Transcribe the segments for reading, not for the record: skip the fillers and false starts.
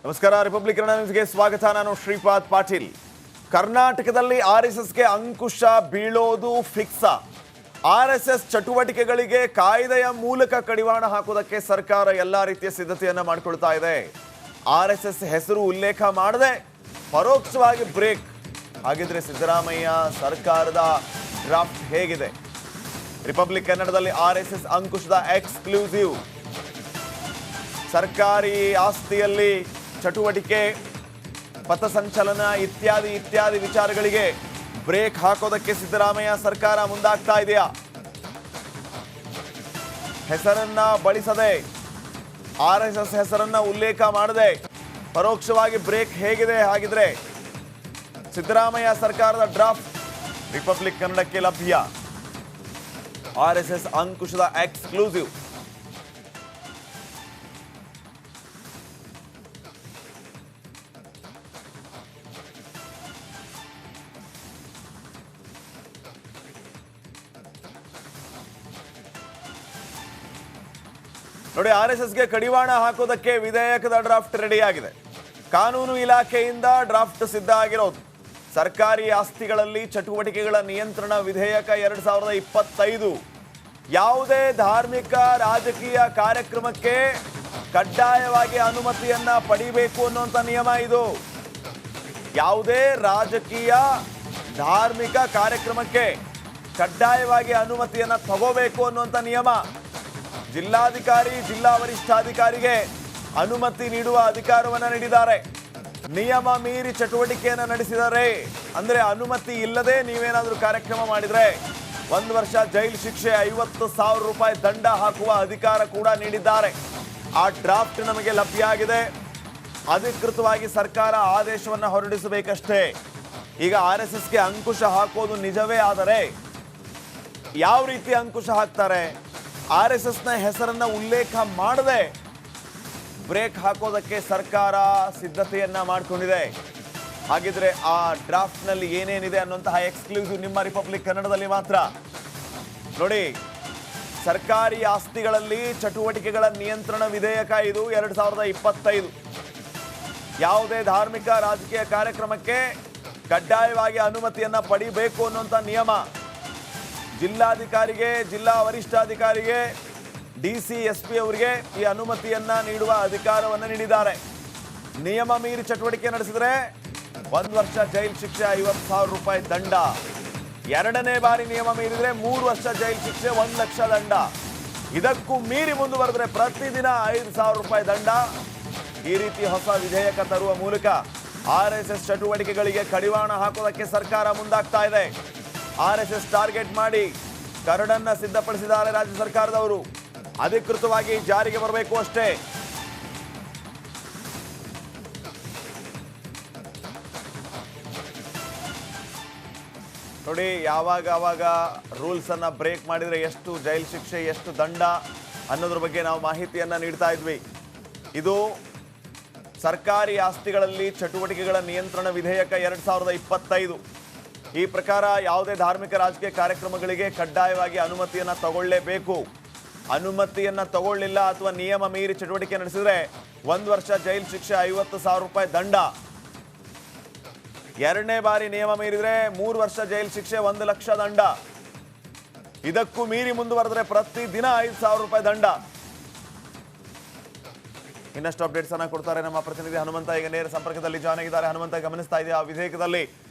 ನಮಸ್ಕಾರ. ರಿಪಬ್ಲಿಕ್ ಕನ್ನಡ ನ್ಯೂಸ್ಗೆ ಸ್ವಾಗತ. ನಾನು ಶ್ರೀಪಾದ್ ಪಾಟೀಲ್. ಕರ್ನಾಟಕದಲ್ಲಿ ಆರ್ಎಸ್ಎಸ್ಗೆ ಅಂಕುಶ ಬೀಳೋದು ಫಿಕ್ಸ. ಆರ್ಎಸ್ಎಸ್ ಚಟುವಟಿಕೆಗಳಿಗೆ ಕಾಯ್ದೆಯ ಮೂಲಕ ಕಡಿವಾಣ ಹಾಕುವುದಕ್ಕೆ ಸರ್ಕಾರ ಎಲ್ಲಾ ರೀತಿಯ ಸಿದ್ಧತೆಯನ್ನ ಮಾಡಿಕೊಳ್ತಾ ಇದೆ. ಆರ್ಎಸ್ಎಸ್ ಹೆಸರು ಉಲ್ಲೇಖ ಮಾಡದೆ ಪರೋಕ್ಷವಾಗಿ ಬ್ರೇಕ್. ಹಾಗಿದ್ರೆ ಸಿದ್ದರಾಮಯ್ಯ ಸರ್ಕಾರದ ಡ್ರಾಫ್ಟ್ ಹೇಗಿದೆ? ರಿಪಬ್ಲಿಕ್ ಕನ್ನಡದಲ್ಲಿ ಆರ್ಎಸ್ಎಸ್ ಅಂಕುಶದ ಎಕ್ಸ್ಕ್ಲೂಸಿವ್. ಸರ್ಕಾರಿ ಆಸ್ತಿಯಲ್ಲಿ ಚಟುವಟಿಕೆ, ಪಥಸಂಚಲನ ಇತ್ಯಾದಿ ವಿಚಾರಗಳಿಗೆ ಬ್ರೇಕ್ ಹಾಕೋದಕ್ಕೆ ಸಿದ್ದರಾಮಯ್ಯ ಸರ್ಕಾರ ಮುಂದಾಗ್ತಾ ಇದೆಯಾ? ಹೆಸರನ್ನ ಬಳಸದೆ, ಆರ್ಎಸ್ಎಸ್ ಹೆಸರನ್ನ ಉಲ್ಲೇಖ ಮಾಡದೆ ಪರೋಕ್ಷವಾಗಿ ಬ್ರೇಕ್ ಹೇಗಿದೆ? ಹಾಗಿದ್ರೆ ಸಿದ್ದರಾಮಯ್ಯ ಸರ್ಕಾರದ ಡ್ರಾಫ್ಟ್ ರಿಪಬ್ಲಿಕ್ ಕನ್ನಡಕ್ಕೆ ಲಭ್ಯ. ಆರ್ಎಸ್ಎಸ್ ಅಂಕುಶದ ಎಕ್ಸ್ಕ್ಲೂಸಿವ್. ನೋಡಿ, ಆರ್ಎಸ್ಎಸ್ಗೆ ಕಡಿವಾಣ ಹಾಕೋದಕ್ಕೆ ವಿಧೇಯಕದ ಡ್ರಾಫ್ಟ್ ರೆಡಿ ಆಗಿದೆ. ಕಾನೂನು ಇಲಾಖೆಯಿಂದ ಡ್ರಾಫ್ಟ್ ಸಿದ್ಧ ಆಗಿರೋದು. ಸರ್ಕಾರಿ ಆಸ್ತಿಗಳಲ್ಲಿ ಚಟುವಟಿಕೆಗಳ ನಿಯಂತ್ರಣ ವಿಧೇಯಕ 2025. ಯಾವುದೇ ಧಾರ್ಮಿಕ ರಾಜಕೀಯ ಕಾರ್ಯಕ್ರಮಕ್ಕೆ ಕಡ್ಡಾಯವಾಗಿ ಅನುಮತಿಯನ್ನ ಪಡಿಬೇಕು ಅನ್ನುವಂಥ ನಿಯಮ ಇದು. ಯಾವುದೇ ರಾಜಕೀಯ ಧಾರ್ಮಿಕ ಕಾರ್ಯಕ್ರಮಕ್ಕೆ ಕಡ್ಡಾಯವಾಗಿ ಅನುಮತಿಯನ್ನ ತಗೋಬೇಕು ಅನ್ನುವಂಥ ನಿಯಮ. ಜಿಲ್ಲಾಧಿಕಾರಿ, ಜಿಲ್ಲಾ ವರಿಷ್ಠಾಧಿಕಾರಿಗೆ ಅನುಮತಿ ನೀಡುವ ಅಧಿಕಾರವನ್ನು ನೀಡಿದ್ದಾರೆ. ನಿಯಮ ಮೀರಿ ಚಟುವಟಿಕೆಯನ್ನು ನಡೆಸಿದರೆ, ಅಂದ್ರೆ ಅನುಮತಿ ಇಲ್ಲದೆ ನೀವೇನಾದರೂ ಕಾರ್ಯಕ್ರಮ ಮಾಡಿದ್ರೆ 1 ವರ್ಷ ಜೈಲು ಶಿಕ್ಷೆ, 50,000 ರೂಪಾಯಿ ದಂಡ ಹಾಕುವ ಅಧಿಕಾರ ಕೂಡ ನೀಡಿದ್ದಾರೆ. ಆ ಡ್ರಾಫ್ಟ್ ನಮಗೆ ಲಭ್ಯ ಆಗಿದೆ. ಅಧಿಕೃತವಾಗಿ ಸರ್ಕಾರ ಆದೇಶವನ್ನು ಹೊರಡಿಸಬೇಕಷ್ಟೇ. ಈಗ ಆರ್ಎಸ್ಎಸ್ಗೆ ಅಂಕುಶ ಹಾಕೋದು ನಿಜವೇ ಆದರೆ ಯಾವ ರೀತಿ ಅಂಕುಶ ಹಾಕ್ತಾರೆ? ಆರ್ಎಸ್ಎಸ್ನ ಹೆಸರನ್ನ ಉಲ್ಲೇಖ ಮಾಡದೆ ಬ್ರೇಕ್ ಹಾಕೋದಕ್ಕೆ ಸರ್ಕಾರ ಸಿದ್ಧತೆಯನ್ನ ಮಾಡಿಕೊಂಡಿದೆ. ಹಾಗಿದ್ರೆ ಆ ಡ್ರಾಫ್ಟ್ನಲ್ಲಿ ಏನೇನಿದೆ ಅನ್ನುವಂತಹ ಎಕ್ಸ್ಕ್ಲೂಸಿವ್ ನಿಮ್ಮ ರಿಪಬ್ಲಿಕ್ ಕನ್ನಡದಲ್ಲಿ ಮಾತ್ರ. ನೋಡಿ, ಸರ್ಕಾರಿ ಆಸ್ತಿಗಳಲ್ಲಿ ಚಟುವಟಿಕೆಗಳ ನಿಯಂತ್ರಣ ವಿಧೇಯಕ ಇದು 2025. ಯಾವುದೇ ಧಾರ್ಮಿಕ ರಾಜಕೀಯ ಕಾರ್ಯಕ್ರಮಕ್ಕೆ ಕಡ್ಡಾಯವಾಗಿ ಅನುಮತಿಯನ್ನ ಪಡಿಬೇಕು ಅನ್ನುವಂಥ ನಿಯಮ. ಜಿಲ್ಲಾಧಿಕಾರಿಗೆ, ಜಿಲ್ಲಾ ವರಿಷ್ಠಾಧಿಕಾರಿಗೆ, DC, SP ಅವರಿಗೆ ಈ ಅನುಮತಿಯನ್ನ ನೀಡುವ ಅಧಿಕಾರವನ್ನು ನೀಡಿದ್ದಾರೆ. ನಿಯಮ ಮೀರಿ ಚಟುವಟಿಕೆ ನಡೆಸಿದರೆ 1 ವರ್ಷ ಜೈಲು ಶಿಕ್ಷೆ, 50,000 ರೂಪಾಯಿ ದಂಡ. 2ನೇ ಬಾರಿ ನಿಯಮ ಮೀರಿದರೆ 3 ವರ್ಷ ಜೈಲು ಶಿಕ್ಷೆ, 1 ಲಕ್ಷ ದಂಡ. ಇದಕ್ಕೂ ಮೀರಿ ಮುಂದುವರೆದರೆ ಪ್ರತಿದಿನ 5,000 ರೂಪಾಯಿ ದಂಡ. ಈ ರೀತಿ ಹೊಸ ವಿಧೇಯಕ ತರುವ ಮೂಲಕ ಆರ್ಎಸ್ಎಸ್ ಚಟುವಟಿಕೆಗಳಿಗೆ ಕಡಿವಾಣ ಹಾಕೋದಕ್ಕೆ ಸರ್ಕಾರ ಮುಂದಾಗ್ತಾ ಇದೆ. ಆರ್ಎಸ್ಎಸ್ ಟಾರ್ಗೆಟ್ ಮಾಡಿ ಕರಡನ್ನ ಸಿದ್ಧಪಡಿಸಿದ್ದಾರೆ ರಾಜ್ಯ ಸರ್ಕಾರದವರು. ಅಧಿಕೃತವಾಗಿ ಜಾರಿಗೆ ಬರಬೇಕು ಅಷ್ಟೇ. ನೋಡಿ, ಯಾವಾಗ ರೂಲ್ಸ್ ಅನ್ನ ಬ್ರೇಕ್ ಮಾಡಿದ್ರೆ ಎಷ್ಟು ಜೈಲು ಶಿಕ್ಷೆ, ಎಷ್ಟು ದಂಡ ಅನ್ನೋದ್ರ ಬಗ್ಗೆ ನಾವು ಮಾಹಿತಿಯನ್ನ ನೀಡ್ತಾ ಇದ್ವಿ. ಇದು ಸರ್ಕಾರಿ ಆಸ್ತಿಗಳಲ್ಲಿ ಚಟುವಟಿಕೆಗಳ ನಿಯಂತ್ರಣ ವಿಧೇಯಕ 2025. ಈ ಪ್ರಕಾರ ಯಾವುದೇ ಧಾರ್ಮಿಕ ರಾಜಕೀಯ ಕಾರ್ಯಕ್ರಮಗಳಿಗೆ ಕಡ್ಡಾಯವಾಗಿ ಅನುಮತಿಯನ್ನ ತಗೊಳ್ಳೇಬೇಕು. ಅನುಮತಿಯನ್ನ ತಗೊಳ್ಳಿಲ್ಲ ಅಥವಾ ನಿಯಮ ಮೀರಿ ಚಟುವಟಿಕೆ ನಡೆಸಿದ್ರೆ 1 ವರ್ಷ ಜೈಲು ಶಿಕ್ಷೆ, 50,000 ರೂಪಾಯಿ ದಂಡ. 2ನೇ ಬಾರಿ ನಿಯಮ ಮೀರಿದ್ರೆ 3 ವರ್ಷ ಜೈಲು ಶಿಕ್ಷೆ, 1 ಲಕ್ಷ ದಂಡ. ಇದಕ್ಕೂ ಮೀರಿ ಮುಂದುವರೆದ್ರೆ ಪ್ರತಿದಿನ 5,000 ರೂಪಾಯಿ ದಂಡ. ಇನ್ನಷ್ಟು ಅಪ್ಡೇಟ್ಸ್ ಅನ್ನ ಕೊಡ್ತಾರೆ ನಮ್ಮ ಪ್ರತಿನಿಧಿ ಹನುಮಂತ. ಈಗ ನೇರ ಸಂಪರ್ಕದಲ್ಲಿ ಜಾಯ್ನ್ ಆಗಿದ್ದಾರೆ. ಹನುಮಂತ, ಗಮನಿಸ್ತಾ ಇದೆಯಾ ವಿಧೇಯಕದಲ್ಲಿ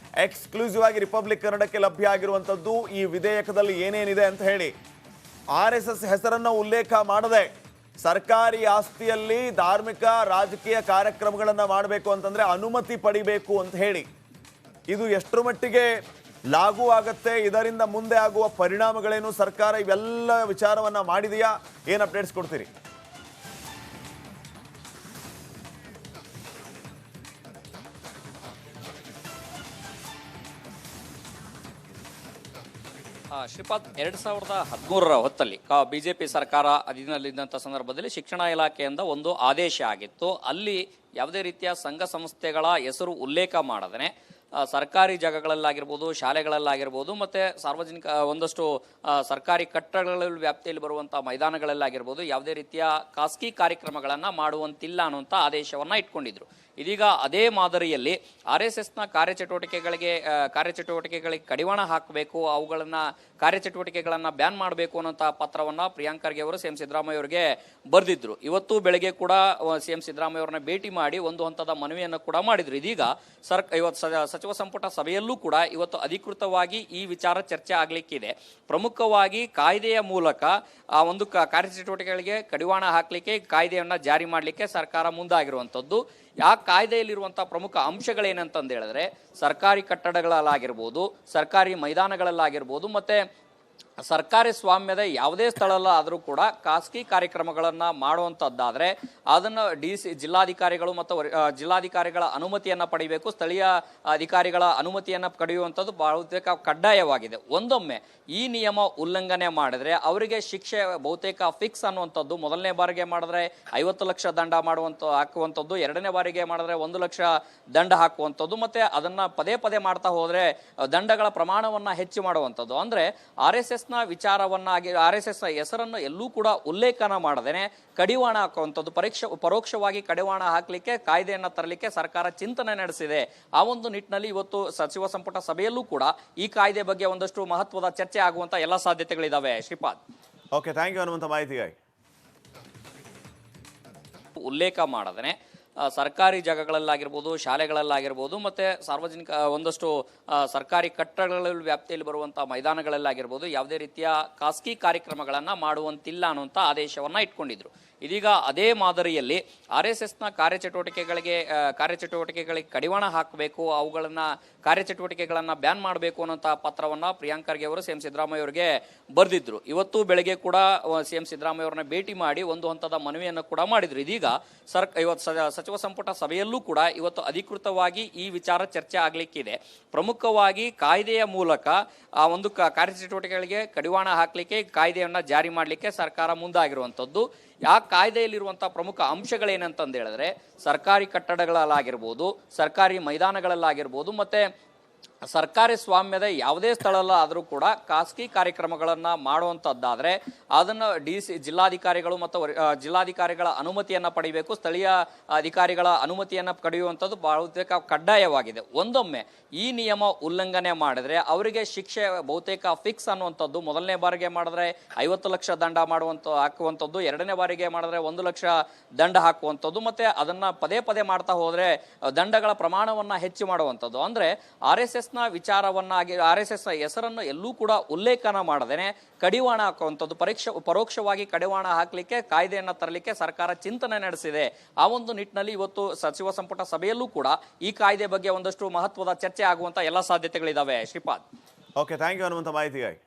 ಎಕ್ಸ್ಕ್ಲೂಸಿವ್ ಆಗಿ ರಿಪಬ್ಲಿಕ್ ಕನ್ನಡಕ್ಕೆ ಲಭ್ಯ ಆಗಿರುವಂತದ್ದು? ಈ ವಿಧೇಯಕದಲ್ಲಿ ಏನೇನಿದೆ ಅಂತ ಹೇಳಿ. ಆರ್ಎಸ್ಎಸ್ ಹೆಸರನ್ನ ಉಲ್ಲೇಖ ಮಾಡದೆ ಸರ್ಕಾರಿ ಆಸ್ತಿಯಲ್ಲಿ ಧಾರ್ಮಿಕ ರಾಜಕೀಯ ಕಾರ್ಯಕ್ರಮಗಳನ್ನ ಮಾಡಬೇಕು ಅಂತಂದ್ರೆ ಅನುಮತಿ ಪಡಿಬೇಕು ಅಂತ ಹೇಳಿ. ಇದು ಎಷ್ಟರ ಮಟ್ಟಿಗೆ ಲಾಗೂ ಆಗತ್ತೆ, ಇದರಿಂದ ಮುಂದೆ ಆಗುವ ಪರಿಣಾಮಗಳೇನು, ಸರ್ಕಾರ ಇವೆಲ್ಲ ವಿಚಾರವನ್ನ ಮಾಡಿದೆಯಾ? ಏನ್ ಅಪ್ಡೇಟ್ಸ್ ಕೊಡ್ತೀರಿ? ಶ್ರೀಪಾದ್, 2013ರ ಹೊತ್ತಲ್ಲಿ ಬಿಜೆಪಿ ಸರ್ಕಾರ ಅಧೀನದಲ್ಲಿದ್ದಂಥ ಸಂದರ್ಭದಲ್ಲಿ ಶಿಕ್ಷಣ ಇಲಾಖೆಯಿಂದ ಒಂದು ಆದೇಶ ಆಗಿತ್ತು. ಅಲ್ಲಿ ಯಾವುದೇ ರೀತಿಯ ಸಂಘ ಸಂಸ್ಥೆಗಳ ಹೆಸರು ಉಲ್ಲೇಖ ಮಾಡದೇ ಸರ್ಕಾರಿ ಜಾಗಗಳಲ್ಲಾಗಿರ್ಬೋದು, ಶಾಲೆಗಳಲ್ಲಾಗಿರ್ಬೋದು, ಮತ್ತು ಸಾರ್ವಜನಿಕ ಒಂದಷ್ಟು ಸರ್ಕಾರಿ ಕಟ್ಟಡಗಳ ವ್ಯಾಪ್ತಿಯಲ್ಲಿ ಬರುವಂಥ ಮೈದಾನಗಳಲ್ಲಾಗಿರ್ಬೋದು ಯಾವುದೇ ರೀತಿಯ ಖಾಸಗಿ ಕಾರ್ಯಕ್ರಮಗಳನ್ನು ಮಾಡುವಂತಿಲ್ಲ ಅನ್ನುವಂಥ ಆದೇಶವನ್ನು ಇಟ್ಕೊಂಡಿದ್ರು. ಇದೀಗ ಅದೇ ಮಾದರಿಯಲ್ಲಿ RSSನ ಕಾರ್ಯಚಟುವಟಿಕೆಗಳಿಗೆ ಕಡಿವಾಣ ಹಾಕಬೇಕು, ಅವುಗಳನ್ನ ಕಾರ್ಯಚಟುವಟಿಕೆಗಳನ್ನ ಬ್ಯಾನ್ ಮಾಡಬೇಕು ಅನ್ನೋಂಥ ಪತ್ರವನ್ನ ಪ್ರಿಯಾಂಕ್ ಖರ್ಗೆ ಅವರು ಸಿಎಂ ಸಿದ್ದರಾಮಯ್ಯ ಅವರಿಗೆ ಬರೆದಿದ್ರು. ಇವತ್ತು ಬೆಳಗ್ಗೆ ಕೂಡ ಸಿಎಂ ಸಿದ್ದರಾಮಯ್ಯ ಅವರನ್ನ ಭೇಟಿ ಮಾಡಿ ಒಂದು ಹಂತದ ಮನವಿಯನ್ನು ಕೂಡ ಮಾಡಿದ್ರು. ಇದೀಗ ಇವತ್ತು ಸಚಿವ ಸಂಪುಟ ಸಭೆಯಲ್ಲೂ ಕೂಡ ಇವತ್ತು ಅಧಿಕೃತವಾಗಿ ಈ ವಿಚಾರ ಚರ್ಚೆ ಆಗ್ಲಿಕ್ಕಿದೆ. ಪ್ರಮುಖವಾಗಿ ಕಾಯ್ದೆಯ ಮೂಲಕ ಆ ಒಂದು ಕಾರ್ಯಚಟುವಟಿಕೆಗಳಿಗೆ ಕಡಿವಾಣ ಹಾಕಲಿಕ್ಕೆ ಕಾಯ್ದೆಯನ್ನ ಜಾರಿ ಮಾಡಲಿಕ್ಕೆ ಸರ್ಕಾರ ಮುಂದಾಗಿರುವಂತದ್ದು. ಆ ಕಾಯ್ದೆಯಲ್ಲಿರುವಂತಹ ಪ್ರಮುಖ ಅಂಶಗಳೇನಂತಂದು ಹೇಳಿದ್ರೆ, ಸರ್ಕಾರಿ ಕಟ್ಟಡಗಳಲ್ಲಾಗಿರ್ಬೋದು, ಸರ್ಕಾರಿ ಮೈದಾನಗಳಲ್ಲಾಗಿರ್ಬೋದು, ಮತ್ತೆ ಸರ್ಕಾರಿ ಸ್ವಾಮ್ಯದ ಯಾವುದೇ ಸ್ಥಳಲ್ಲಾದರೂ ಕೂಡ ಖಾಸಗಿ ಕಾರ್ಯಕ್ರಮಗಳನ್ನ ಮಾಡುವಂತದ್ದಾದ್ರೆ ಅದನ್ನ ಜಿಲ್ಲಾಧಿಕಾರಿಗಳು ಮತ್ತು ಜಿಲ್ಲಾಧಿಕಾರಿಗಳ ಅನುಮತಿಯನ್ನ ಪಡಿಬೇಕು. ಸ್ಥಳೀಯ ಅಧಿಕಾರಿಗಳ ಅನುಮತಿಯನ್ನ ಪಡೆಯುವಂಥದ್ದು ಬಹುತೇಕ ಕಡ್ಡಾಯವಾಗಿದೆ. ಒಂದೊಮ್ಮೆ ಈ ನಿಯಮ ಉಲ್ಲಂಘನೆ ಮಾಡಿದ್ರೆ ಅವರಿಗೆ ಶಿಕ್ಷೆ ಬಹುತೇಕ ಫಿಕ್ಸ್ ಅನ್ನುವಂಥದ್ದು. ಮೊದಲನೇ ಬಾರಿಗೆ ಮಾಡಿದ್ರೆ 50 ಲಕ್ಷ ದಂಡ ಹಾಕುವಂಥದ್ದು, ಎರಡನೇ ಬಾರಿಗೆ ಮಾಡಿದ್ರೆ 1 ಲಕ್ಷ ದಂಡ ಹಾಕುವಂಥದ್ದು, ಮತ್ತೆ ಅದನ್ನ ಪದೇ ಪದೇ ಮಾಡ್ತಾ ಹೋದ್ರೆ ದಂಡಗಳ ಪ್ರಮಾಣವನ್ನ ಹೆಚ್ಚು ಮಾಡುವಂಥದ್ದು. ಅಂದ್ರೆ RSS RSS ಹೆಸರನ್ನು ಎಲ್ಲೂ ಕೂಡ ಉಲ್ಲೇಖನ ಮಾಡದೇನೆ ಕಡಿವಾಣ ಹಾಕುವಂಥದ್ದು, ಪರೋಕ್ಷವಾಗಿ ಕಡಿವಾಣ ಹಾಕಲಿಕ್ಕೆ ಕಾಯ್ದೆಯನ್ನ ತರಲಿಕ್ಕೆ ಸರ್ಕಾರ ಚಿಂತನೆ ನಡೆಸಿದೆ. ಆ ಒಂದು ನಿಟ್ಟಿನಲ್ಲಿ ಇವತ್ತು ಸಚಿವ ಸಂಪುಟ ಸಭೆಯಲ್ಲೂ ಕೂಡ ಈ ಕಾಯ್ದೆ ಬಗ್ಗೆ ಒಂದಷ್ಟು ಮಹತ್ವದ ಚರ್ಚೆ ಆಗುವಂತ ಎಲ್ಲ ಸಾಧ್ಯತೆಗಳಿದಾವೆ. Shripad, okay, thank you Hanumantha ಮಾಹಿತಿಗಾಗಿ. ಉಲ್ಲೇಖ ಮಾಡದೇನೆ ಸರ್ಕಾರಿ ಜಾಗಗಳಲ್ಲಾಗಿರ್ಬೋದು, ಶಾಲೆಗಳಲ್ಲಾಗಿರ್ಬೋದು, ಮತ್ತೆ ಸಾರ್ವಜನಿಕ ಒಂದಷ್ಟು ಸರ್ಕಾರಿ ಕಟ್ಟಡಗಳ ವ್ಯಾಪ್ತಿಯಲ್ಲಿ ಬರುವಂತಹ ಮೈದಾನಗಳಲ್ಲಾಗಿರ್ಬೋದು ಯಾವುದೇ ರೀತಿಯ ಖಾಸಗಿ ಕಾರ್ಯಕ್ರಮಗಳನ್ನ ಮಾಡುವಂತಿಲ್ಲ ಅನ್ನುವಂಥ ಆದೇಶವನ್ನ ಇಟ್ಕೊಂಡಿದ್ರು. ಇದೀಗ ಅದೇ ಮಾದರಿಯಲ್ಲಿ RSSನ ಕಾರ್ಯಚಟುವಟಿಕೆಗಳಿಗೆ ಕಡಿವಾಣ ಹಾಕಬೇಕು, ಅವುಗಳನ್ನ ಕಾರ್ಯಚಟುವಟಿಕೆಗಳನ್ನ ಬ್ಯಾನ್ ಮಾಡಬೇಕು ಅನ್ನೋಂಥ ಪತ್ರವನ್ನ ಪ್ರಿಯಾಂಕ್ ಖರ್ಗೆ ಅವರು ಸಿಎಂ ಸಿದ್ದರಾಮಯ್ಯ ಅವರಿಗೆ ಬರೆದಿದ್ರು. ಇವತ್ತು ಬೆಳಗ್ಗೆ ಕೂಡ ಸಿಎಂ ಸಿದ್ದರಾಮಯ್ಯ ಅವರನ್ನ ಭೇಟಿ ಮಾಡಿ ಒಂದು ಹಂತದ ಮನವಿಯನ್ನು ಕೂಡ ಮಾಡಿದ್ರು. ಇದೀಗ ಇವತ್ತು ಸಚಿವ ಸಂಪುಟ ಸಭೆಯಲ್ಲೂ ಕೂಡ ಇವತ್ತು ಅಧಿಕೃತವಾಗಿ ಈ ವಿಚಾರ ಚರ್ಚೆ ಆಗ್ಲಿಕ್ಕಿದೆ. ಪ್ರಮುಖವಾಗಿ ಕಾಯ್ದೆಯ ಮೂಲಕ ಆ ಒಂದು ಕಾರ್ಯಚಟುವಟಿಕೆಗಳಿಗೆ ಕಡಿವಾಣ ಹಾಕಲಿಕ್ಕೆ ಕಾಯ್ದೆಯನ್ನ ಜಾರಿ ಮಾಡಲಿಕ್ಕೆ ಸರ್ಕಾರ ಮುಂದಾಗಿರುವಂತದ್ದು. ಆ ಕಾಯ್ದೆಯಲ್ಲಿರುವಂತಹ ಪ್ರಮುಖ ಅಂಶಗಳೇನಂತಂದು ಹೇಳಿದ್ರೆ, ಸರ್ಕಾರಿ ಕಟ್ಟಡಗಳಲ್ಲಾಗಿರ್ಬೋದು, ಸರ್ಕಾರಿ ಮೈದಾನಗಳಲ್ಲಾಗಿರ್ಬೋದು, ಮತ್ತೆ ಸರ್ಕಾರಿ ಸ್ವಾಮ್ಯದ ಯಾವುದೇ ಸ್ಥಳಲ್ಲಾದರೂ ಕೂಡ ಖಾಸಗಿ ಕಾರ್ಯಕ್ರಮಗಳನ್ನ ಮಾಡುವಂತದ್ದಾದ್ರೆ ಅದನ್ನ ಜಿಲ್ಲಾಧಿಕಾರಿಗಳು ಮತ್ತು ಜಿಲ್ಲಾಧಿಕಾರಿಗಳ ಅನುಮತಿಯನ್ನ ಪಡಿಬೇಕು. ಸ್ಥಳೀಯ ಅಧಿಕಾರಿಗಳ ಅನುಮತಿಯನ್ನ ಪಡೆಯುವಂಥದ್ದು ಬಹುತೇಕ ಕಡ್ಡಾಯವಾಗಿದೆ. ಒಂದೊಮ್ಮೆ ಈ ನಿಯಮ ಉಲ್ಲಂಘನೆ ಮಾಡಿದ್ರೆ ಅವರಿಗೆ ಶಿಕ್ಷೆ ಬಹುತೇಕ ಫಿಕ್ಸ್ ಅನ್ನುವಂಥದ್ದು. ಮೊದಲನೇ ಬಾರಿಗೆ ಮಾಡಿದ್ರೆ 50 ಲಕ್ಷ ದಂಡ ಹಾಕುವಂಥದ್ದು, ಎರಡನೇ ಬಾರಿಗೆ ಮಾಡಿದ್ರೆ 1 ಲಕ್ಷ ದಂಡ ಹಾಕುವಂಥದ್ದು, ಮತ್ತೆ ಅದನ್ನ ಪದೇ ಪದೇ ಮಾಡ್ತಾ ಹೋದ್ರೆ ದಂಡಗಳ ಪ್ರಮಾಣವನ್ನ ಹೆಚ್ಚು ಮಾಡುವಂಥದ್ದು. ಅಂದ್ರೆ RSS RSS ಹೆಸರನ್ನು ಎಲ್ಲೂ ಕೂಡ ಉಲ್ಲೇಖನ ಮಾಡದೇನೆ ಕಡಿವಾಣ ಹಾಕುವಂಥದ್ದು, ಪರೋಕ್ಷವಾಗಿ ಕಡಿವಾಣ ಹಾಕಲಿಕ್ಕೆ ಕಾಯ್ದೆಯನ್ನ ತರಲಿಕ್ಕೆ ಸರ್ಕಾರ ಚಿಂತನೆ ನಡೆಸಿದೆ. ಆ ಒಂದು ನಿಟ್ಟಿನಲ್ಲಿ ಇವತ್ತು ಸಚಿವ ಸಂಪುಟ ಸಭೆಯಲ್ಲೂ ಕೂಡ ಈ ಕಾಯ್ದೆ ಬಗ್ಗೆ ಒಂದಷ್ಟು ಮಹತ್ವದ ಚರ್ಚೆ ಆಗುವಂತ ಎಲ್ಲ ಸಾಧ್ಯತೆಗಳಿದಾವೆ. Shripad, okay, thank you Hanumantha ಮಾಹಿತಿಗಾಗಿ.